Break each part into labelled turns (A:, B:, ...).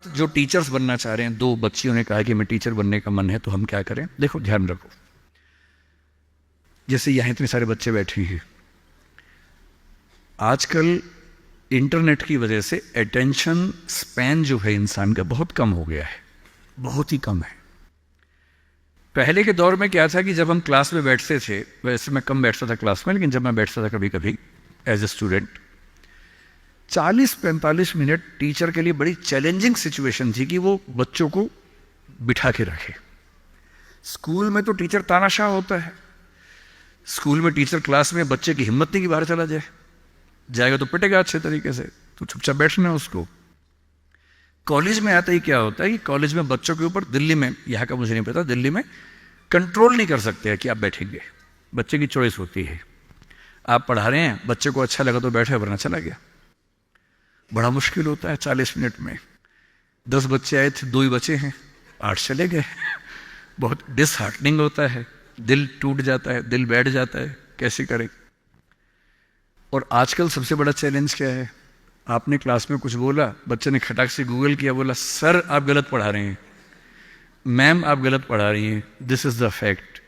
A: जो टीचर्स बनना चाह रहे हैं, दो बच्चियों ने कहा कि मैं टीचर बनने का मन है, तो हम क्या करें? देखो, ध्यान रखो, जैसे यहाँ इतने सारे बच्चे बैठे हैं, आजकल इंटरनेट की वजह से अटेंशन स्पैन जो है इंसान का बहुत कम हो गया है, बहुत ही कम है। पहले के दौर में क्या था कि जब हम क्लास में बैठते थे, वैसे मैं कम बैठता था क्लास में, लेकिन जब मैं बैठता था कभी कभी as a student, 40-45 minute teacher के लिए बड़ी चैलेंजिंग सिचुएशन थी कि वो बच्चों को बिठा के रखे। स्कूल में तो टीचर तानाशाह होता है, स्कूल में टीचर क्लास में बच्चे की हिम्मत नहीं कि बाहर चला जाए, जाएगा तो पिटेगा अच्छे तरीके से, तो चुपचाप बैठना है उसको। कॉलेज में आते ही क्या होता है कि कॉलेज में बच्चों के ऊपर, दिल्ली में, यहाँ का मुझे नहीं पता, दिल्ली में कंट्रोल नहीं कर सकते हैं कि आप बैठेंगे, बच्चे की चॉइस होती है। आप पढ़ा रहे हैं, बच्चे को अच्छा लगा तो बैठे, वरना चला गया। बड़ा मुश्किल होता है 40 मिनट में। 10 बच्चे आए थे, 2 ही बचे हैं, 8 चले गए। बहुत डिसहार्टनिंग होता है, दिल टूट जाता है, दिल बैठ जाता है, कैसे करें। और आजकल सबसे बड़ा चैलेंज क्या है? आपने क्लास में कुछ बोला, बच्चे ने खटाक से गूगल किया, बोला सर आप गलत पढ़ा रहे हैं, मैम आप गलत पढ़ा रही हैं, this is the fact,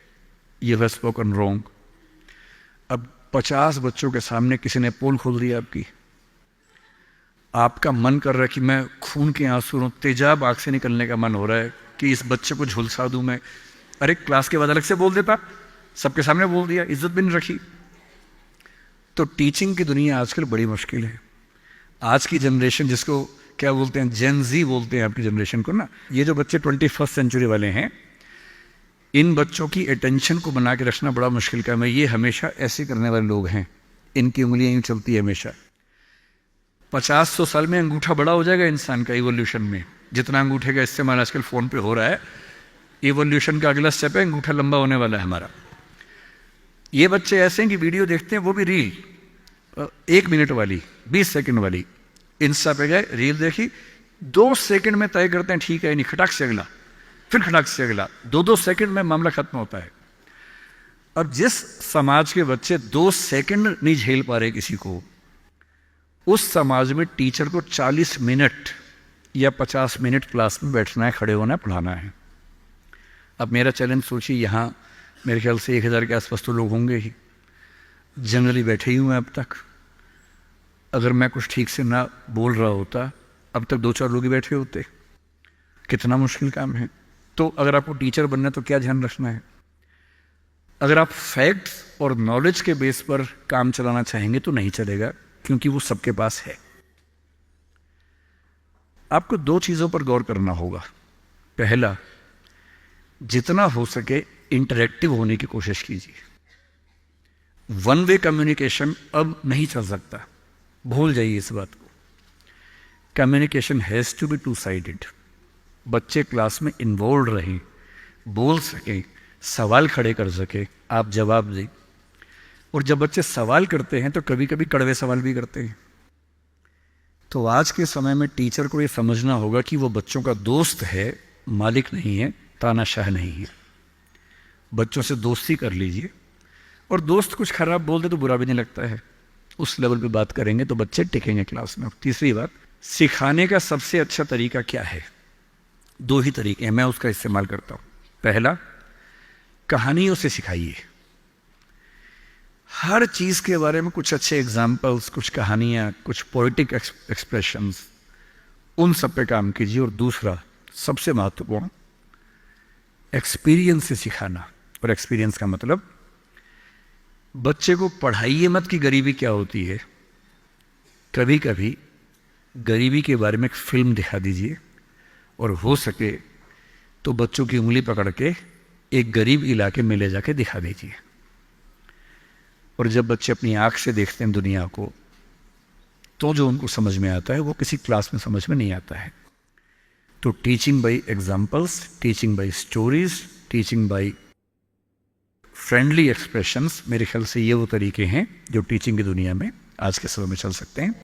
A: you have spoken wrong. अब 50 बच्चों के सामने किसी ने पोल खोल दिया आपकी, आपका मन कर रहा है कि मैं खून के आंसू रो, तेजाब आंख से निकलने का मन हो रहा है कि इस बच्चे को झुलसा दूं मैं। अरे क्लास के बाद अलग से बोल देता, सबके सामने बोल दिया, इज्जत भी नहीं रखी। तो टीचिंग की दुनिया आजकल बड़ी मुश्किल है। आज की जनरेशन, जिसको क्या बोलते हैं, जेन जी बोलते हैं आपकी जनरेशन को ना, ये जो बच्चे 21st सेंचुरी वाले हैं, इन बच्चों की अटेंशन को बना के रखना बड़ा मुश्किल काम है। ये हमेशा ऐसे करने वाले लोग हैं, इनकी उंगलियां यूं चलती है हमेशा। 50-100 साल में अंगूठा बड़ा हो जाएगा इंसान का इवोल्यूशन में, जितना अंगूठे का इस्तेमाल आजकल फ़ोन पे हो रहा है। इवोल्यूशन का अगला स्टेप है, अंगूठा लंबा होने वाला है हमारा। ये बच्चे ऐसे हैं कि वीडियो देखते हैं, वो भी रील 1 मिनट वाली, 20 सेकंड वाली, इंस्टा पे गए, रील देखी, 2 सेकंड में तय करते हैं ठीक है नहीं, खटाक से अगला, फिर खटाक से अगला, 2-2 सेकंड में मामला खत्म होता है। और जिस समाज के बच्चे 2 सेकंड नहीं झेल पा रहे किसी को, उस समाज में टीचर को 40 मिनट या 50 मिनट क्लास में बैठना है, खड़े होना है, पढ़ाना है। अब मेरा चैलेंज सोचिए, यहाँ मेरे ख्याल से 1000 के आसपास तो लोग होंगे ही, जनरली बैठे ही हुए हैं अब तक। अगर मैं कुछ ठीक से ना बोल रहा होता, अब तक 2-4 लोग ही बैठे होते। कितना मुश्किल काम है। तो अगर आपको टीचर बनना है तो क्या ध्यान रखना है? अगर आप फैक्ट्स और नॉलेज के बेस पर काम चलाना चाहेंगे तो नहीं चलेगा, क्योंकि वो सबके पास है। आपको 2 चीज़ों पर गौर करना होगा। पहला, जितना हो सके इंटरेक्टिव होने की कोशिश कीजिए। वन वे कम्युनिकेशन अब नहीं चल सकता, भूल जाइए इस बात को। Communication has to be 2 sided. बच्चे क्लास में इन्वॉल्व रहें, बोल सकें, सवाल खड़े कर सकें, आप जवाब दें। और जब बच्चे सवाल करते हैं तो कभी कभी कड़वे सवाल भी करते हैं। तो आज के समय में टीचर को ये समझना होगा कि वो बच्चों का दोस्त है, मालिक नहीं है, तानाशाह नहीं है। बच्चों से दोस्ती कर लीजिए, और दोस्त कुछ खराब बोल दे तो बुरा भी नहीं लगता है, उस लेवल पे बात करेंगे तो बच्चे टिकेंगे क्लास में। तीसरी बात, सिखाने का सबसे अच्छा तरीका क्या है? 2 ही तरीके हैं, मैं उसका इस्तेमाल करता हूँ। पहला, कहानियों से सिखाइए। हर चीज़ के बारे में कुछ अच्छे एग्जाम्पल्स, कुछ कहानियाँ, कुछ पोइटिक एक्सप्रेशंस, उन सब पे काम कीजिए। और दूसरा, सबसे महत्वपूर्ण, एक्सपीरियंस से सिखाना। और एक्सपीरियंस का मतलब, बच्चे को पढ़ाइए मत कि गरीबी क्या होती है। कभी कभी गरीबी के बारे में एक फिल्म दिखा दीजिए, और हो सके तो बच्चों की उंगली पकड़ के एक गरीब इलाके में ले जाके दिखा दीजिए। और जब बच्चे अपनी आँख से देखते हैं दुनिया को, तो जो उनको समझ में आता है वो किसी क्लास में समझ में नहीं आता है। तो teaching bye examples, teaching bye stories, teaching bye friendly expressions, मेरे ख्याल से ये वो तरीके हैं जो टीचिंग की दुनिया में आज के समय में चल सकते हैं।